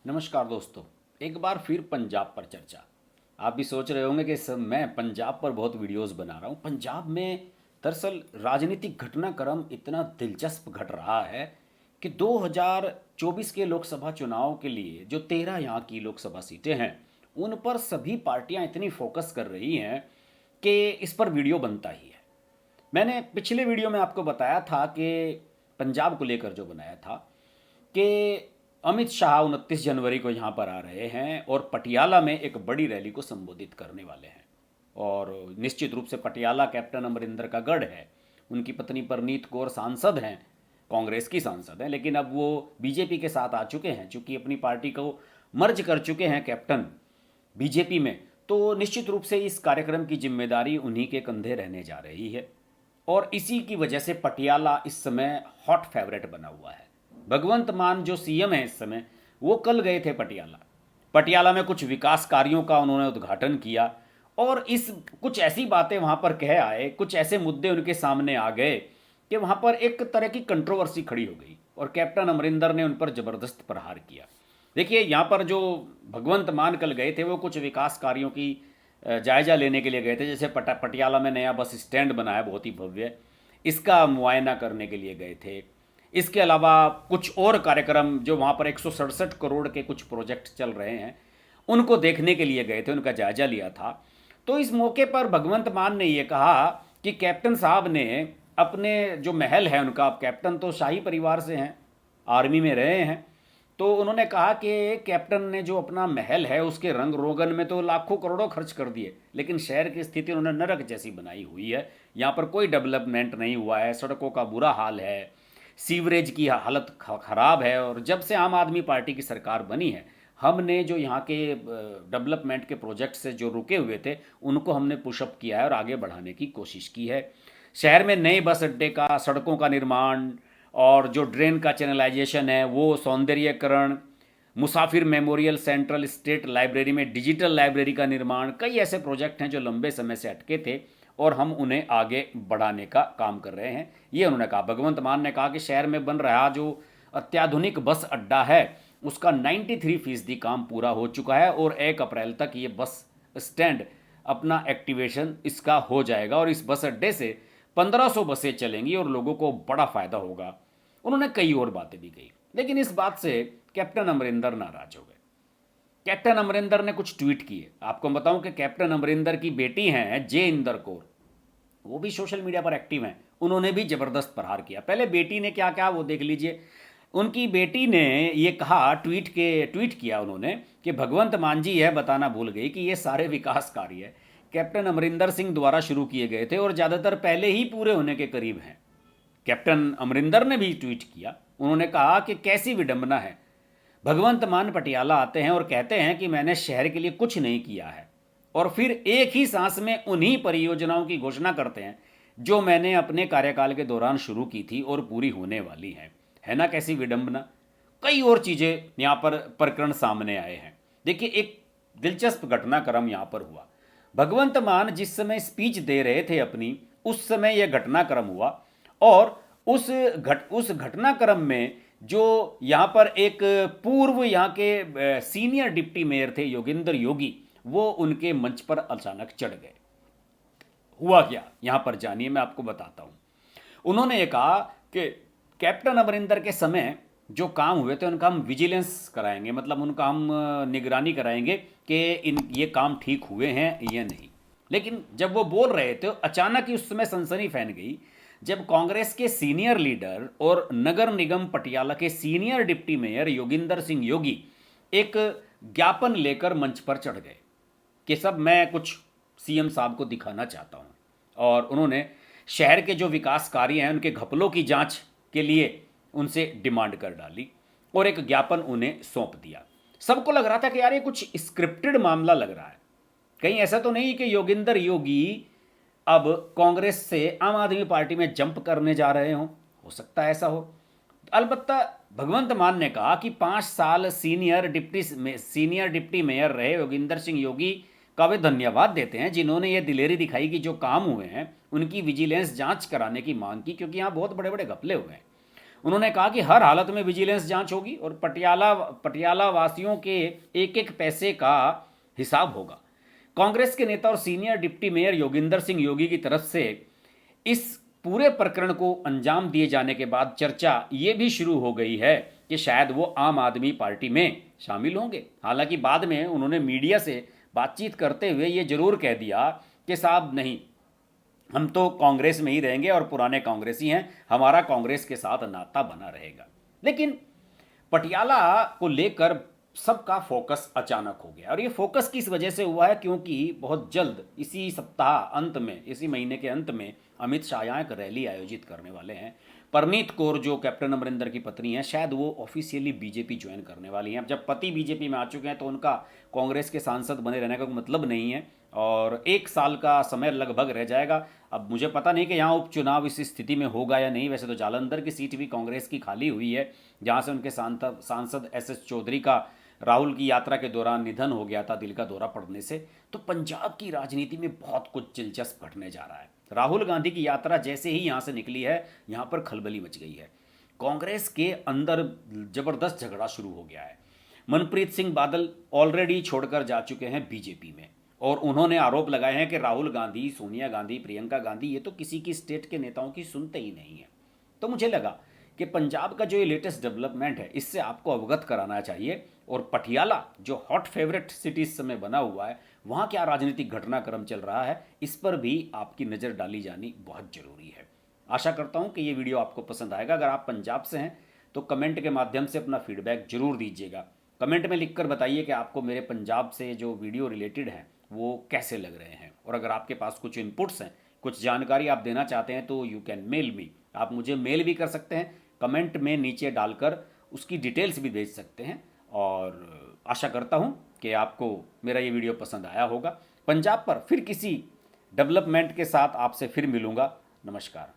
नमस्कार दोस्तों। एक बार फिर पंजाब पर चर्चा। आप भी सोच रहे होंगे कि मैं पंजाब पर बहुत वीडियोस बना रहा हूँ। पंजाब में दरअसल राजनीतिक घटनाक्रम इतना दिलचस्प घट रहा है कि 2024 के लोकसभा चुनाव के लिए जो 13 यहाँ की लोकसभा सीटें हैं उन पर सभी पार्टियां इतनी फोकस कर रही हैं कि इस पर वीडियो बनता ही है। मैंने पिछले वीडियो में आपको बताया था कि पंजाब को लेकर जो बनाया था कि अमित शाह 29 जनवरी को यहाँ पर आ रहे हैं और पटियाला में एक बड़ी रैली को संबोधित करने वाले हैं। और निश्चित रूप से पटियाला कैप्टन अमरिंदर का गढ़ है। उनकी पत्नी परनीत कौर सांसद हैं, कांग्रेस की सांसद हैं, लेकिन अब वो बीजेपी के साथ आ चुके हैं चूंकि अपनी पार्टी को मर्ज कर चुके हैं कैप्टन बीजेपी में। तो निश्चित रूप से इस कार्यक्रम की जिम्मेदारी उन्हीं के कंधे रहने जा रही है और इसी की वजह से पटियाला इस समय हॉट फेवरेट बना हुआ है। भगवंत मान जो सीएम है इस समय, वो कल गए थे पटियाला। पटियाला में कुछ विकास कार्यों का उन्होंने उद्घाटन किया और इस कुछ ऐसी बातें वहाँ पर कह आए, कुछ ऐसे मुद्दे उनके सामने आ गए कि वहाँ पर एक तरह की कंट्रोवर्सी खड़ी हो गई और कैप्टन अमरिंदर ने उन पर ज़बरदस्त प्रहार किया। देखिए, यहाँ पर जो भगवंत मान कल गए थे वो कुछ विकास कार्यों की जायजा लेने के लिए गए थे। जैसे पटियाला में नया बस स्टैंड बना है बहुत ही भव्य, इसका मुआयना करने के लिए गए थे। इसके अलावा कुछ और कार्यक्रम जो वहाँ पर 167 करोड़ के कुछ प्रोजेक्ट चल रहे हैं उनको देखने के लिए गए थे, उनका जायजा लिया था। तो इस मौके पर भगवंत मान ने ये कहा कि कैप्टन साहब ने अपने जो महल है उनका, कैप्टन तो शाही परिवार से हैं, आर्मी में रहे हैं, तो उन्होंने कहा कि कैप्टन ने जो अपना महल है उसके रंग रोगन में तो लाखों करोड़ों खर्च कर दिए, लेकिन शहर की स्थिति उन्होंने नरक जैसी बनाई हुई है। यहाँ पर कोई डेवलपमेंट नहीं हुआ है, सड़कों का बुरा हाल है, सीवरेज की हालत ख़राब है। और जब से आम आदमी पार्टी की सरकार बनी है, हमने जो यहाँ के डेवलपमेंट के प्रोजेक्ट से जो रुके हुए थे उनको हमने पुशअप किया है और आगे बढ़ाने की कोशिश की है। शहर में नए बस अड्डे का, सड़कों का निर्माण और जो ड्रेन का चैनलाइजेशन है वो, सौंदर्यकरण, मुसाफिर मेमोरियल, सेंट्रल स्टेट लाइब्रेरी में डिजिटल लाइब्रेरी का निर्माण, कई ऐसे प्रोजेक्ट हैं जो लंबे समय से अटके थे और हम उन्हें आगे बढ़ाने का काम कर रहे हैं, ये उन्होंने कहा। भगवंत मान ने कहा कि शहर में बन रहा जो अत्याधुनिक बस अड्डा है उसका 93% काम पूरा हो चुका है और 1 अप्रैल तक ये बस स्टैंड अपना एक्टिवेशन इसका हो जाएगा और इस बस अड्डे से 1500 बसें चलेंगी और लोगों को बड़ा फ़ायदा होगा। उन्होंने कई और बातें भी कही, लेकिन इस बात से कैप्टन अमरिंदर नाराज हो गए। कैप्टन अमरिंदर ने कुछ ट्वीट किए। आपको बताऊं कि कैप्टन अमरिंदर की बेटी हैं जे इंदर कौर, वो भी सोशल मीडिया पर एक्टिव हैं, उन्होंने भी ज़बरदस्त प्रहार किया। पहले बेटी ने क्या कहा वो देख लीजिए। उनकी बेटी ने ये कहा, ट्वीट किया उन्होंने कि भगवंत मान जी यह बताना भूल गई कि ये सारे विकास कार्य कैप्टन अमरिंदर सिंह द्वारा शुरू किए गए थे और ज़्यादातर पहले ही पूरे होने के करीब हैं। कैप्टन अमरिंदर ने भी ट्वीट किया, उन्होंने कहा कि कैसी विडंबना है, भगवंत मान पटियाला आते हैं और कहते हैं कि मैंने शहर के लिए कुछ नहीं किया है और फिर एक ही सांस में उन्हीं परियोजनाओं की घोषणा करते हैं जो मैंने अपने कार्यकाल के दौरान शुरू की थी और पूरी होने वाली हैं। है ना कैसी विडंबना। कई और चीज़ें यहाँ पर प्रकरण सामने आए हैं। देखिए, एक दिलचस्प घटनाक्रम यहाँ पर हुआ। भगवंत मान जिस समय स्पीच दे रहे थे अपनी, उस समय यह घटनाक्रम हुआ और उस घटनाक्रम में जो यहाँ पर एक पूर्व यहाँ के सीनियर डिप्टी मेयर थे योगेंद्र योगी, वो उनके मंच पर अचानक चढ़ गए। हुआ क्या यहाँ पर जानिए, मैं आपको बताता हूँ। उन्होंने ये कहा कि कैप्टन अमरिंदर के समय जो काम हुए थे उनका हम विजिलेंस कराएंगे, मतलब उनका हम निगरानी कराएंगे कि ये काम ठीक हुए हैं या नहीं। लेकिन जब वो बोल रहे थे अचानक ही उस समय सनसनी फैल गई जब कांग्रेस के सीनियर लीडर और नगर निगम पटियाला के senior deputy mayor Yoginder Singh Yogi एक ज्ञापन लेकर मंच पर चढ़ गए कि सब मैं कुछ सीएम साहब को दिखाना चाहता हूँ। और उन्होंने शहर के जो विकास कार्य हैं उनके घपलों की जांच के लिए उनसे डिमांड कर डाली और एक ज्ञापन उन्हें सौंप दिया। सबको लग रहा था कि यार ये कुछ स्क्रिप्टेड मामला लग रहा है, कहीं ऐसा तो नहीं कि योगिंदर योगी अब कांग्रेस से आम आदमी पार्टी में जंप करने जा रहे हों। हो सकता है ऐसा हो। अलबत्ता भगवंत मान ने कहा कि 5 साल सीनियर डिप्टी मेयर रहे योगिंदर सिंह योगी का वे धन्यवाद देते हैं जिन्होंने ये दिलेरी दिखाई कि जो काम हुए हैं उनकी विजिलेंस जांच कराने की मांग की, क्योंकि यहाँ बहुत बड़े बड़े घपले हुए हैं। उन्होंने कहा कि हर हालत में विजिलेंस जांच होगी और पटियाला वासियों के एक एक पैसे का हिसाब होगा। कांग्रेस के नेता और senior deputy mayor Yoginder Singh Yogi की तरफ से इस पूरे प्रकरण को अंजाम दिए जाने के बाद चर्चा ये भी शुरू हो गई है कि शायद वो आम आदमी पार्टी में शामिल होंगे। हालांकि बाद में उन्होंने मीडिया से बातचीत करते हुए ये जरूर कह दिया कि साहब नहीं, हम तो कांग्रेस में ही रहेंगे और पुराने कांग्रेसी हैं, हमारा कांग्रेस के साथ नाता बना रहेगा। लेकिन पटियाला को लेकर सबका फोकस अचानक हो गया और ये फोकस किस वजह से हुआ है, क्योंकि बहुत जल्द इसी सप्ताह अंत में, इसी महीने के अंत में अमित शाह यहाँ एक रैली आयोजित करने वाले हैं। परनीत कौर जो कैप्टन अमरिंदर की पत्नी है, शायद वो ऑफिशियली बीजेपी ज्वाइन करने वाली हैं। अब जब पति बीजेपी में आ चुके हैं तो उनका कांग्रेस के सांसद बने रहने का कोई मतलब नहीं है और 1 साल का समय लगभग रह जाएगा। अब मुझे पता नहीं कि यहाँ उपचुनाव इस स्थिति में होगा या नहीं। वैसे तो जालंधर की सीट भी कांग्रेस की खाली हुई है, जहाँ से उनके सांसद एस चौधरी का राहुल की यात्रा के दौरान निधन हो गया था दिल का दौरा पड़ने से। तो पंजाब की राजनीति में बहुत कुछ दिलचस्प घटने जा रहा है। राहुल गांधी की यात्रा जैसे ही यहाँ से निकली है, यहाँ पर खलबली मच गई है। कांग्रेस के अंदर जबरदस्त झगड़ा शुरू हो गया है। मनप्रीत सिंह बादल ऑलरेडी छोड़कर जा चुके हैं बीजेपी में और उन्होंने आरोप लगाए हैं कि राहुल गांधी, सोनिया गांधी, प्रियंका गांधी ये तो किसी की स्टेट के नेताओं की सुनते ही नहीं है। तो मुझे लगा कि पंजाब का जो ये लेटेस्ट डेवलपमेंट है इससे आपको अवगत कराना चाहिए और पटियाला जो हॉट फेवरेट सिटी इस समय बना हुआ है, वहाँ क्या राजनीतिक घटनाक्रम चल रहा है, इस पर भी आपकी नज़र डाली जानी बहुत ज़रूरी है। आशा करता हूँ कि ये वीडियो आपको पसंद आएगा। अगर आप पंजाब से हैं तो कमेंट के माध्यम से अपना फीडबैक जरूर दीजिएगा। कमेंट में लिखकर बताइए कि आपको मेरे पंजाब से जो वीडियो रिलेटेड हैं वो कैसे लग रहे हैं। और अगर आपके पास कुछ इनपुट्स हैं, कुछ जानकारी आप देना चाहते हैं तो यू कैन मेल मी, आप मुझे मेल भी कर सकते हैं, कमेंट में नीचे डालकर उसकी डिटेल्स भी भेज सकते हैं। और आशा करता हूँ कि आपको मेरा ये वीडियो पसंद आया होगा। पंजाब पर फिर किसी डेवलपमेंट के साथ आपसे फिर मिलूँगा। नमस्कार।